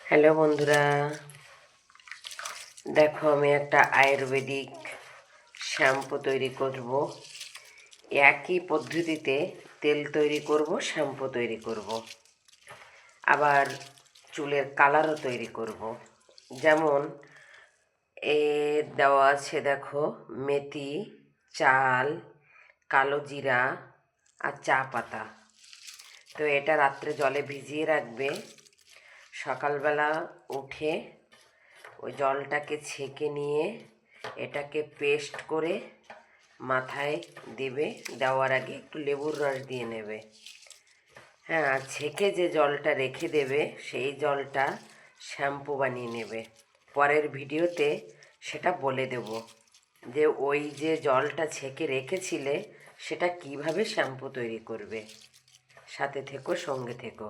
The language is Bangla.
হ্যালো বন্ধুরা, দেখো আমি একটা আয়ুর্বেদিক শ্যাম্পু তৈরি করব। একই পদ্ধতিতে তেল তৈরি করব, শ্যাম্পু তৈরি করব, আবার চুলের কালারও তৈরি করব। যেমন এ দেওয়া আছে, দেখো, মেথি, চাল, কালো জিরা আর চা পাতা। তো এটা রাত্রে জলে ভিজিয়ে রাখবে। সকালবেলা উঠে ওই জলটাকে ছেঁকে নিয়ে এটাকে পেস্ট করে মাথায় দেবে। দেওয়ার আগে একটু লেবুর রস দিয়ে নেবে। হ্যাঁ, আর ছেঁকে যে জলটা রেখে দেবে সেই জলটা শ্যাম্পু বানিয়ে নেবে। পরের ভিডিওতে সেটা বলে দেব যে ওই যে জলটা ছেঁকে রেখেছিলে সেটা কিভাবে শ্যাম্পু তৈরি করবে। সাথে থেকো, সঙ্গে থেকো।